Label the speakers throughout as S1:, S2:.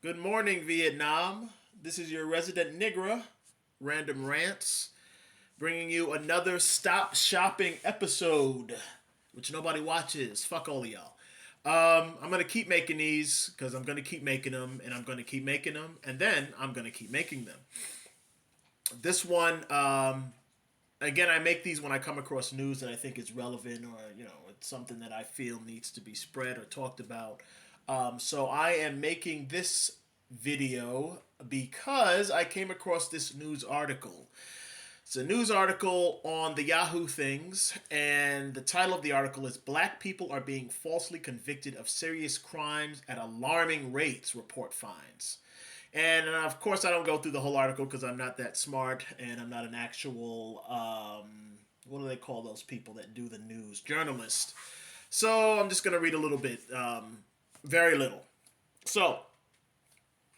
S1: Good morning, Vietnam. This is your resident Nigra, Random Rants, bringing you another Stop Shopping episode, which nobody watches. Fuck all of y'all. I'm gonna keep making these because I'm gonna keep making them, and I'm gonna keep making them, and then I'm gonna keep making them. This one, again, I make these when I come across news that I think is relevant, or it's something that I feel needs to be spread or talked about. So I am making this video because I came across this news article. It's a news article on the Yahoo things, and the title of the article is "Black People Are Being Falsely Convicted of Serious Crimes at Alarming Rates," report finds. And of course, I don't go through the whole article because I'm not that smart and I'm not an actual, what do they call those people that do the news? Journalist. So I'm just going to read a little bit, very little. So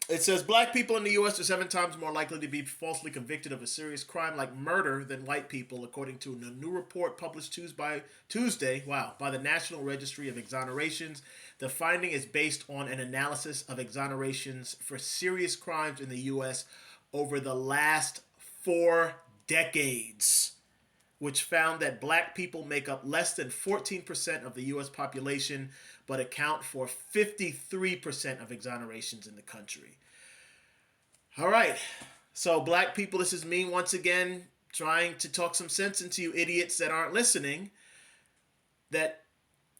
S1: it says black people in the U.S. are 7 times more likely to be falsely convicted of a serious crime like murder than white people, according to a new report published Tuesday, by the National Registry of Exonerations. The finding is based on an analysis of exonerations for serious crimes in the U.S. over the last 4 decades, which found that black people make up less than 14% of the U.S. population, but account for 53% of exonerations in the country. All right. So, black people, this is me once again trying to talk some sense into you idiots that aren't listening, that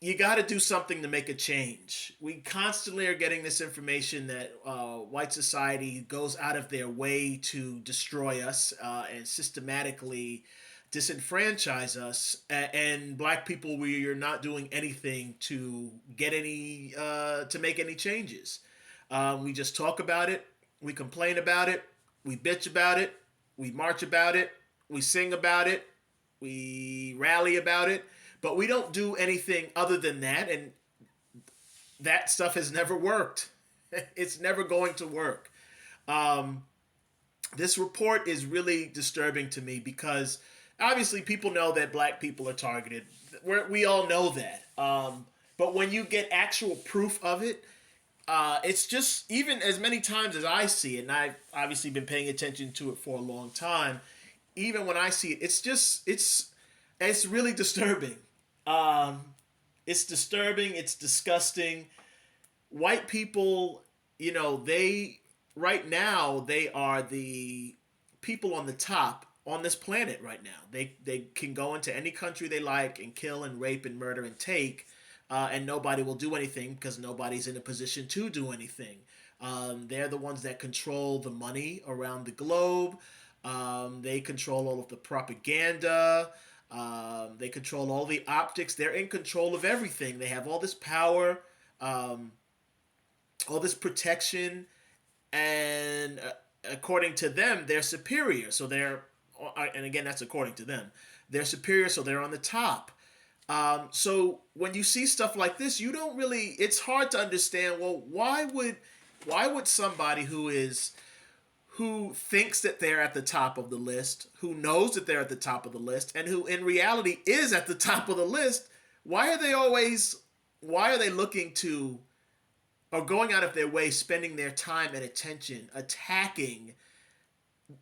S1: you got to do something to make a change. We constantly are getting this information that white society goes out of their way to destroy us and systematically disenfranchise us, and black people, we are not doing anything to get any to make any changes. We just talk about it, we complain about it, we bitch about it, we march about it, we sing about it, we rally about it, but we don't do anything other than that, and that stuff has never worked. It's never going to work. Um, this report is really disturbing to me because obviously people know that black people are targeted. We all know that. But when you get actual proof of it, it's just, even as many times as I see it, and I've obviously been paying attention to it for a long time, even when I see it, it's really disturbing. Um, it's disturbing. It's disgusting. White people, they right now they are the people on the top on this planet right now. They can go into any country they like and kill and rape and murder and take, and nobody will do anything because nobody's in a position to do anything. They're the ones that control the money around the globe. They control all of the propaganda. They control all the optics. They're in control of everything. They have all this power, um, all this protection, and according to them, they're superior. So and again, that's according to them. They're superior, so they're on the top. So when you see stuff like this, you don't really. It's hard to understand. Well, why would somebody who thinks that they're at the top of the list, who knows that they're at the top of the list, and who in reality is at the top of the list, why are they looking to, or going out of their way, spending their time and attention attacking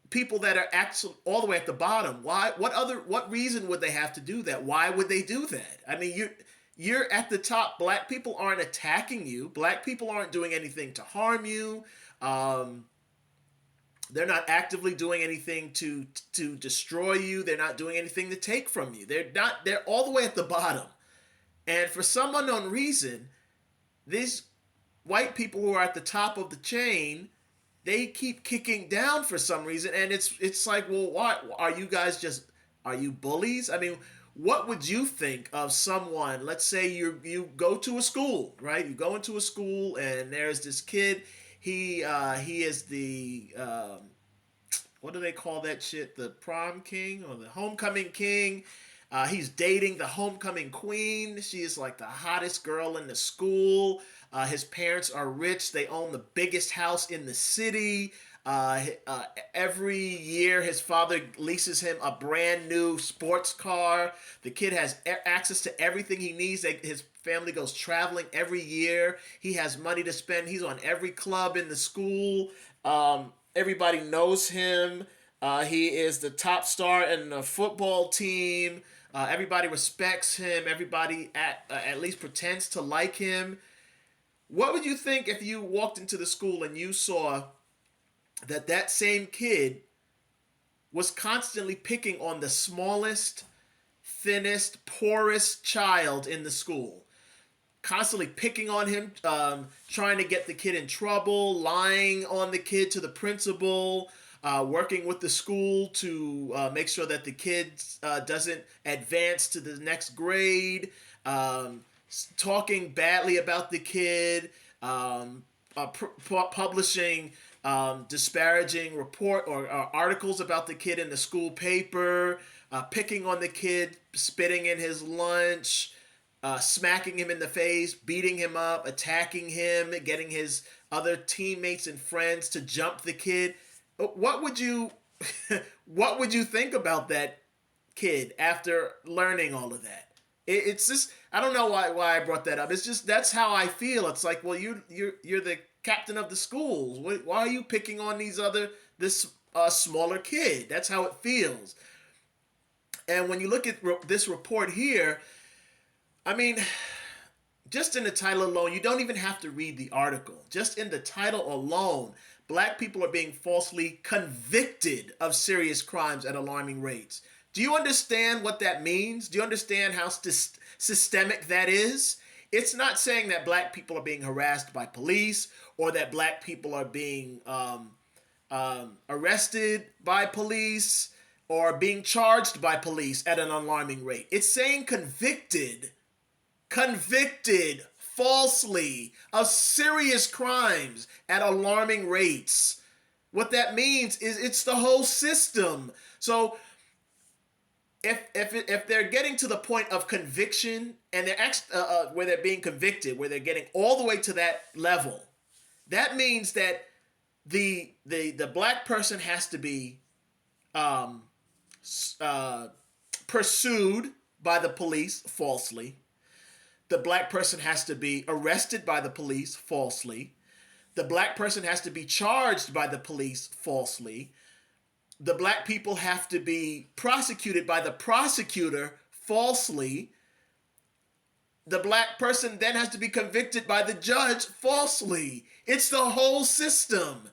S1: people that are actually all the way at the bottom? Why? What reason would they have to do that? Why would they do that? I mean, you're at the top. Black people aren't attacking you. Black people aren't doing anything to harm you. Um, they're not actively doing anything to destroy you. They're not doing anything to take from you. They're all the way at the bottom. And for some unknown reason, these white people who are at the top of the chain, they keep kicking down for some reason, and it's like, well, why are you guys just, are you bullies? I mean, what would you think of someone? Let's say you go to a school, right? You go into a school, and there's this kid. He is the what do they call that shit? The prom king or the homecoming king. He's dating the homecoming queen. She is like the hottest girl in the school. His parents are rich. They own the biggest house in the city. Every year, his father leases him a brand new sports car. The kid has access to everything he needs. His family goes traveling every year. He has money to spend. He's on every club in the school. Everybody knows him. He is the top star in the football team. Everybody respects him. Everybody at least pretends to like him. What would you think if you walked into the school and you saw that same kid was constantly picking on the smallest, thinnest, poorest child in the school? Constantly picking on him, trying to get the kid in trouble, lying on the kid to the principal, working with the school to make sure that the kid doesn't advance to the next grade, talking badly about the kid, publishing disparaging report or articles about the kid in the school paper, picking on the kid, spitting in his lunch, smacking him in the face, beating him up, attacking him, getting his other teammates and friends to jump the kid. What would you what would you think about that kid after learning all of that? It's just, I don't know why I brought that up. It's just, that's how I feel. It's like, well, you're the captain of the schools. Why are you picking on this smaller kid? That's how it feels. And when you look at this report here, I mean, just in the title alone, you don't even have to read the article. Just in the title alone, black people are being falsely convicted of serious crimes at alarming rates. Do you understand what that means? Do you understand how systemic that is? It's not saying that black people are being harassed by police or that black people are being arrested by police or being charged by police at an alarming rate. It's saying convicted falsely of serious crimes at alarming rates. What that means is it's the whole system. So if they're getting to the point of conviction and they're where they're being convicted, where they're getting all the way to that level, that means that the black person has to be pursued by the police falsely. The black person has to be arrested by the police falsely. The black person has to be charged by the police falsely. The black people have to be prosecuted by the prosecutor falsely. The black person then has to be convicted by the judge falsely. It's the whole system.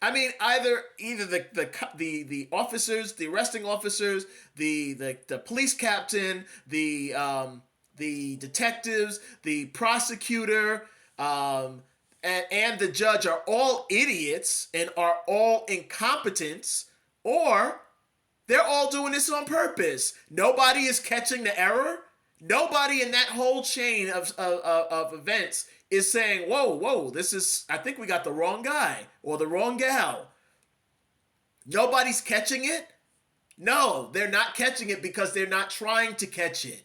S1: I mean, either the officers, the arresting officers, the police captain, the detectives, the prosecutor, and the judge are all idiots and are all incompetents, or they're all doing this on purpose. Nobody is catching the error. Nobody in that whole chain of events is saying, whoa, I think we got the wrong guy or the wrong gal. Nobody's catching it? No, they're not catching it because they're not trying to catch it.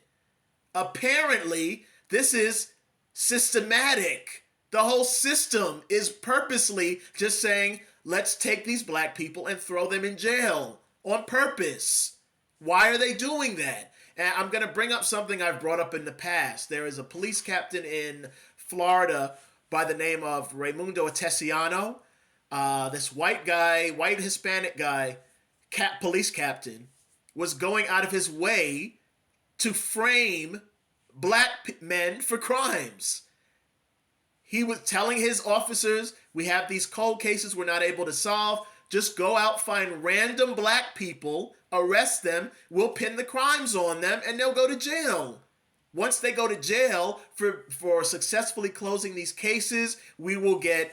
S1: Apparently, this is systematic. The whole system is purposely just saying, let's take these black people and throw them in jail on purpose. Why are they doing that? And I'm going to bring up something I've brought up in the past. There is a police captain in Florida by the name of Raimundo Atesiano. This white Hispanic guy, police captain, was going out of his way to frame black men for crimes. He was telling his officers, we have these cold cases we're not able to solve. Just go out, find random black people, arrest them, we'll pin the crimes on them, and they'll go to jail. Once they go to jail for successfully closing these cases, we will get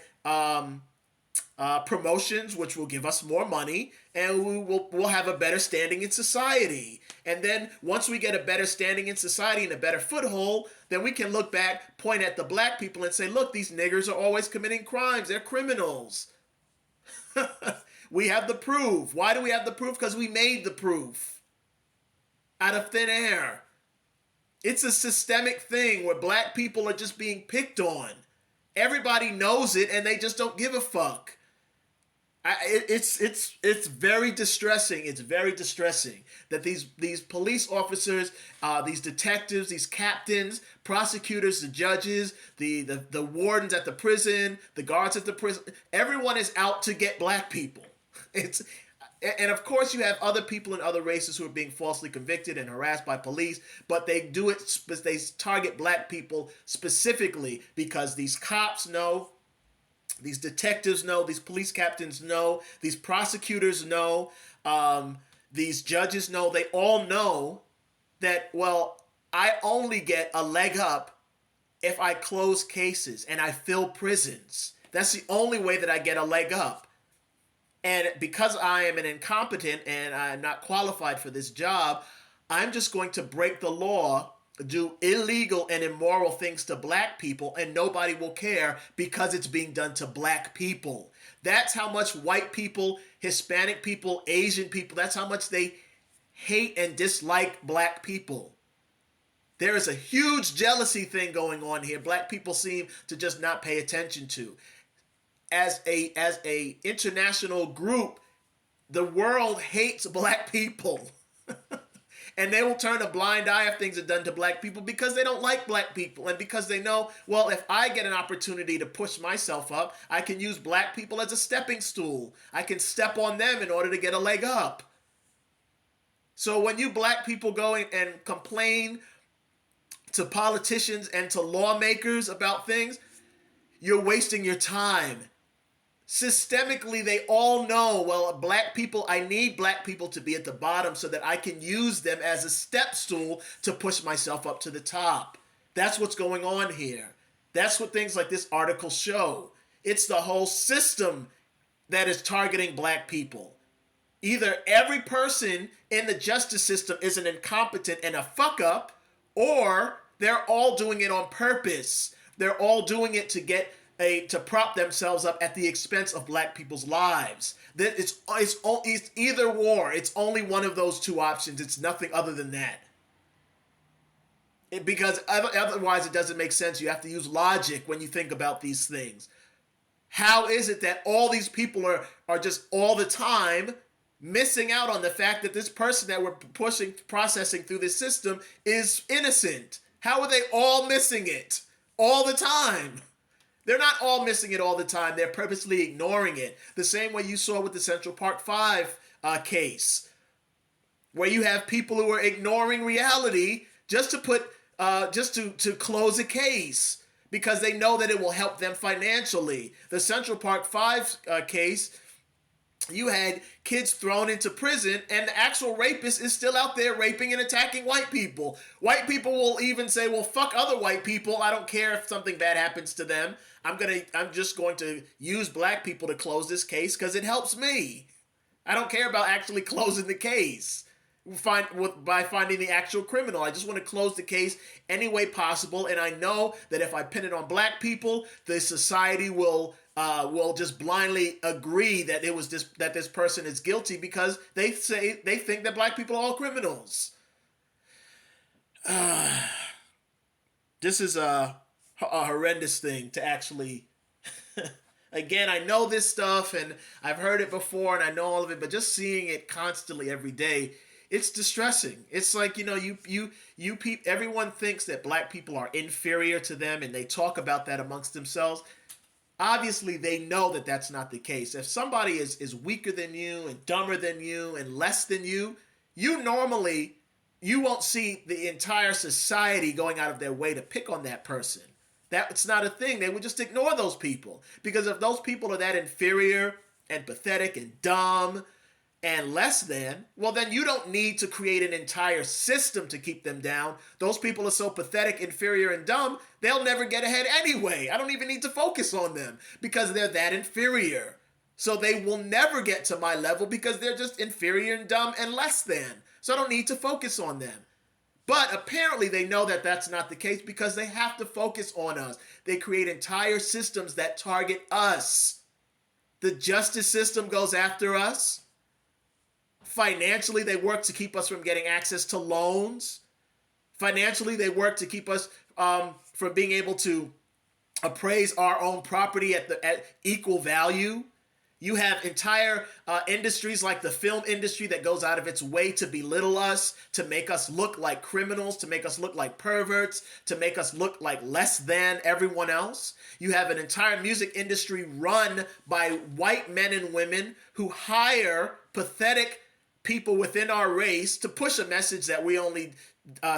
S1: promotions, which will give us more money, and we'll have a better standing in society. And then once we get a better standing in society and a better foothold, then we can look back, point at the black people and say, look, these niggers are always committing crimes. They're criminals. We have the proof. Why do we have the proof? Because we made the proof. out of thin air. It's a systemic thing where black people are just being picked on. Everybody knows it and they just don't give a fuck. It's very distressing. It's very distressing that these police officers, these detectives, these captains, prosecutors, the judges, the wardens at the prison, the guards at the prison, everyone is out to get black people. It's and of course you have other people in other races who are being falsely convicted and harassed by police, but they do it. They target black people specifically because these cops know. These detectives know, these police captains know, these prosecutors know, these judges know, they all know that, well, I only get a leg up if I close cases and I fill prisons. That's the only way that I get a leg up. And because I am an incompetent and I'm not qualified for this job, I'm just going to break the law, do illegal and immoral things to black people, and nobody will care because it's being done to black people. That's how much white people, Hispanic people, Asian people, that's how much they hate and dislike black people. There is a huge jealousy thing going on here. Black people seem to just not pay attention to. As a international group, the world hates black people. And they will turn a blind eye if things are done to black people because they don't like black people. And because they know, well, if I get an opportunity to push myself up, I can use black people as a stepping stool. I can step on them in order to get a leg up. So when you black people go and complain to politicians and to lawmakers about things, you're wasting your time. Systemically, they all know, well, black people, I need black people to be at the bottom so that I can use them as a step stool to push myself up to the top. That's what's going on here. That's what things like this article show. It's the whole system that is targeting black people. Either every person in the justice system is an incompetent and a fuck up, or they're all doing it on purpose. They're all doing it to prop themselves up at the expense of black people's lives. That it's either war. It's only one of those two options. It's nothing other than that. Because otherwise it doesn't make sense. You have to use logic when you think about these things. How is it that all these people are just all the time missing out on the fact that this person that we're processing through this system is innocent? How are they all missing it all the time? They're not all missing it all the time. They're purposely ignoring it. The same way you saw with the Central Park 5 case, where you have people who are ignoring reality just to to close a case because they know that it will help them financially. The Central Park 5 case, you had kids thrown into prison and the actual rapist is still out there raping and attacking white people. White people will even say, well, fuck other white people. I don't care if something bad happens to them. I'm just going to use black people to close this case because it helps me. I don't care about actually closing the case by finding the actual criminal. I just want to close the case any way possible. And I know that if I pin it on black people, the society will just blindly agree that this person is guilty because they think that black people are all criminals. This is a horrendous thing to actually. Again, I know this stuff and I've heard it before and I know all of it, but just seeing it constantly every day, it's distressing. It's like, everyone thinks that black people are inferior to them and they talk about that amongst themselves. Obviously, they know that that's not the case. If somebody is weaker than you and dumber than you and less than you, you won't see the entire society going out of their way to pick on that person. That's not a thing. They would just ignore those people. Because if those people are that inferior and pathetic and dumb and less than, well, then you don't need to create an entire system to keep them down. Those people are so pathetic, inferior, and dumb, they'll never get ahead anyway. I don't even need to focus on them because they're that inferior. So they will never get to my level because they're just inferior and dumb and less than. So I don't need to focus on them. But apparently they know that that's not the case because they have to focus on us. They create entire systems that target us. The justice system goes after us. Financially, they work to keep us from getting access to loans. Financially, they work to keep us from being able to appraise our own property at equal value. You have entire industries like the film industry that goes out of its way to belittle us, to make us look like criminals, to make us look like perverts, to make us look like less than everyone else. You have an entire music industry run by white men and women who hire pathetic people within our race to push a message that we only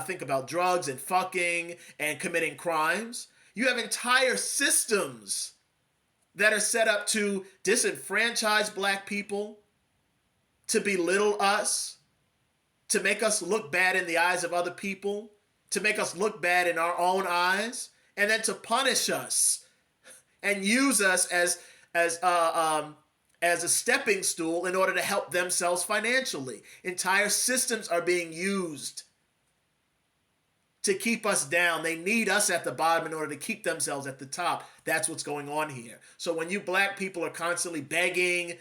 S1: think about drugs and fucking and committing crimes. You have entire systems that are set up to disenfranchise black people, to belittle us, to make us look bad in the eyes of other people, to make us look bad in our own eyes, and then to punish us and use us as a stepping stool in order to help themselves financially. Entire systems are being used to keep us down. They need us at the bottom in order to keep themselves at the top. That's what's going on here. So when you black people are constantly begging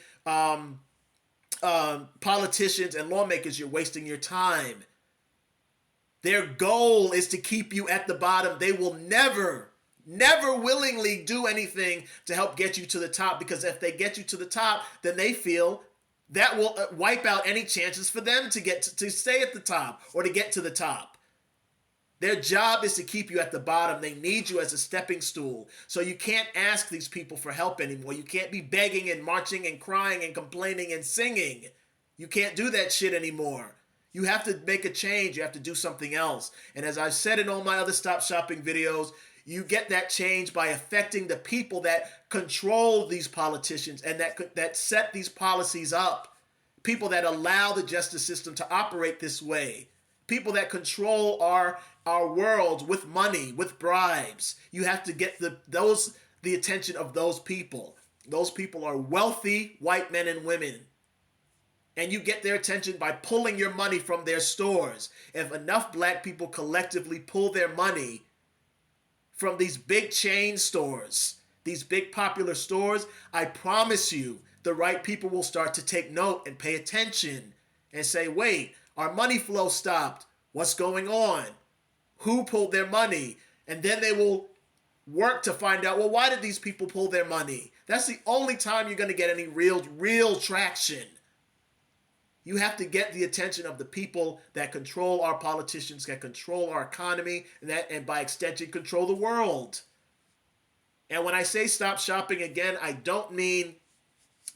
S1: politicians and lawmakers, you're wasting your time. Their goal is to keep you at the bottom. They will never willingly do anything to help get you to the top, because if they get you to the top, then they feel that will wipe out any chances for them to get to stay at the top or to get to the top. Their job is to keep you at the bottom. They need you as a stepping stool. So you can't ask these people for help anymore. You can't be begging and marching and crying and complaining and singing. You can't do that shit anymore. You have to make a change. You have to do something else. And as I've said in all my other Stop Shopping videos, you get that change by affecting the people that control these politicians and that set these policies up. People that allow the justice system to operate this way. People that control our world with money, with bribes. You have to get the attention of those people. Those people are wealthy white men and women. And you get their attention by pulling your money from their stores. If enough black people collectively pull their money from these big chain stores, these big popular stores, I promise you the right people will start to take note and pay attention and say, wait, our money flow stopped. What's going on? Who pulled their money? And then they will work to find out, well, why did these people pull their money? That's the only time you're going to get any real traction. You have to get the attention of the people that control our politicians, that control our economy, and by extension, control the world. And when I say stop shopping, again, I don't mean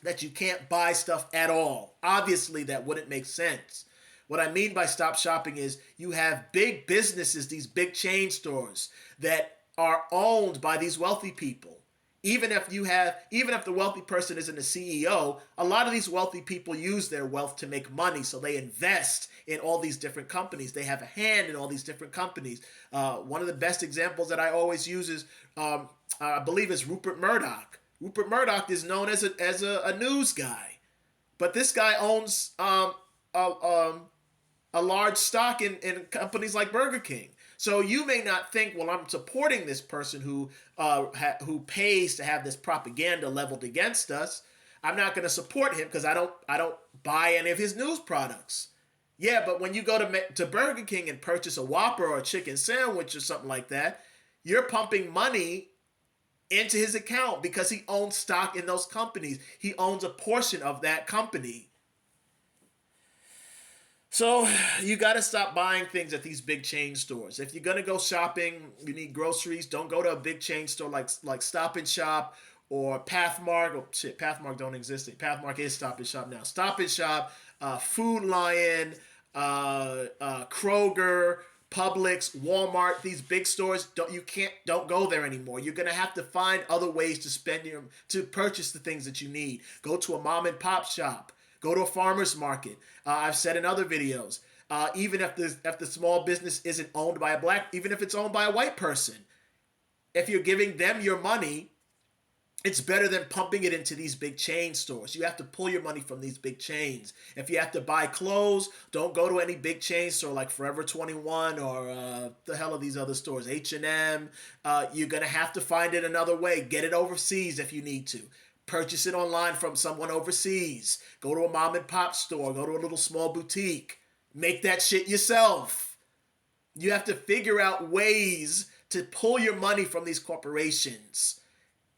S1: that you can't buy stuff at all. Obviously, that wouldn't make sense. What I mean by stop shopping is you have big businesses, these big chain stores that are owned by these wealthy people. Even if the wealthy person isn't a CEO, a lot of these wealthy people use their wealth to make money. So they invest in all these different companies. They have a hand in all these different companies. One of the best examples that I always use is, I believe, is Rupert Murdoch. Rupert Murdoch is known as a news guy, but this guy owns a large stock in companies like Burger King. So you may not think, well, I'm supporting this person who pays to have this propaganda leveled against us. I'm not going to support him because I don't buy any of his news products. Yeah, but when you go to Burger King and purchase a Whopper or a chicken sandwich or something like that, you're pumping money into his account because he owns stock in those companies. He owns a portion of that company. So you got to stop buying things at these big chain stores. If you're going to go shopping, you need groceries, don't go to a big chain store like Stop and Shop or Pathmark. Oh, shit, Pathmark don't exist. Pathmark is Stop and Shop now. Stop and Shop, Food Lion, Kroger, Publix, Walmart, these big stores, don't go there anymore. You're going to have to find other ways to purchase the things that you need. Go to a mom and pop shop. Go to a farmer's market. I've said in other videos, even if the small business isn't owned by even if it's owned by a white person, if you're giving them your money, it's better than pumping it into these big chain stores. You have to pull your money from these big chains. If you have to buy clothes, don't go to any big chain store like Forever 21 or the hell of these other stores, H&M. You're going to have to find it another way. Get it overseas if you need to. Purchase it online from someone overseas. Go to a mom and pop store. Go to a little small boutique. Make that shit yourself. You have to figure out ways to pull your money from these corporations.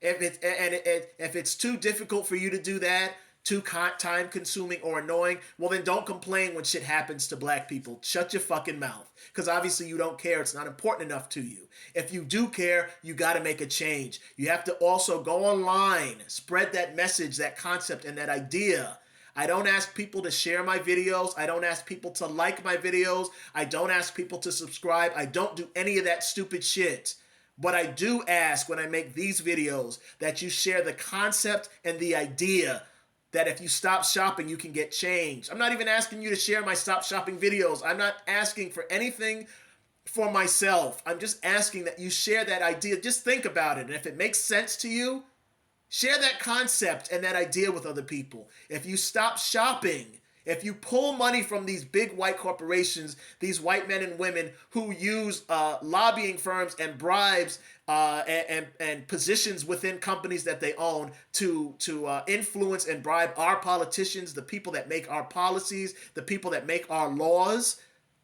S1: If it's too difficult for you to do that, too time consuming or annoying, well then don't complain when shit happens to black people. Shut your fucking mouth. Because obviously you don't care. It's not important enough to you. If you do care, you got to make a change. You have to also go online, spread that message, that concept, and that idea. I don't ask people to share my videos. I don't ask people to like my videos. I don't ask people to subscribe. I don't do any of that stupid shit. But I do ask when I make these videos that you share the concept and the idea that if you stop shopping, you can get change. I'm not even asking you to share my stop shopping videos. I'm not asking for anything for myself. I'm just asking that you share that idea. Just think about it. And if it makes sense to you, share that concept and that idea with other people. If you stop shopping, if you pull money from these big white corporations, these white men and women who use lobbying firms and bribes and positions within companies that they own to influence and bribe our politicians, the people that make our policies, the people that make our laws,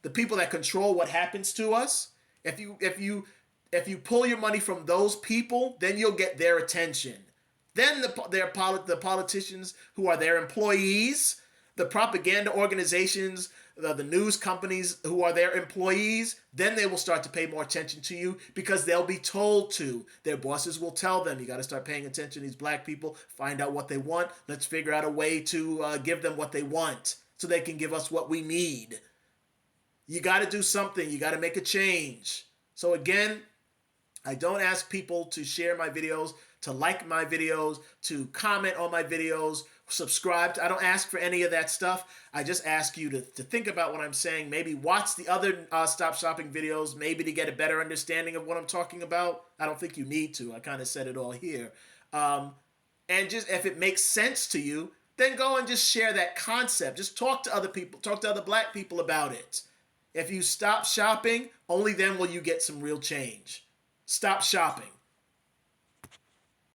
S1: the people that control what happens to us. If you pull your money from those people, then you'll get their attention. Then the politicians who are their employees, the propaganda organizations, the news companies who are their employees, then they will start to pay more attention to you because they'll be told to. Their bosses will tell them, you got to start paying attention to these black people, find out what they want. Let's figure out a way to give them what they want so they can give us what we need. You got to do something. You got to make a change. So again, I don't ask people to share my videos, to like my videos, to comment on my videos, subscribe. I don't ask for any of that stuff. I just ask you to think about what I'm saying. Maybe watch the other Stop Shopping videos, maybe to get a better understanding of what I'm talking about. I don't think you need to. I kind of said it all here. And just if it makes sense to you, then go and just share that concept. Just talk to other people. Talk to other black people about it. If you stop shopping, only then will you get some real change. Stop shopping.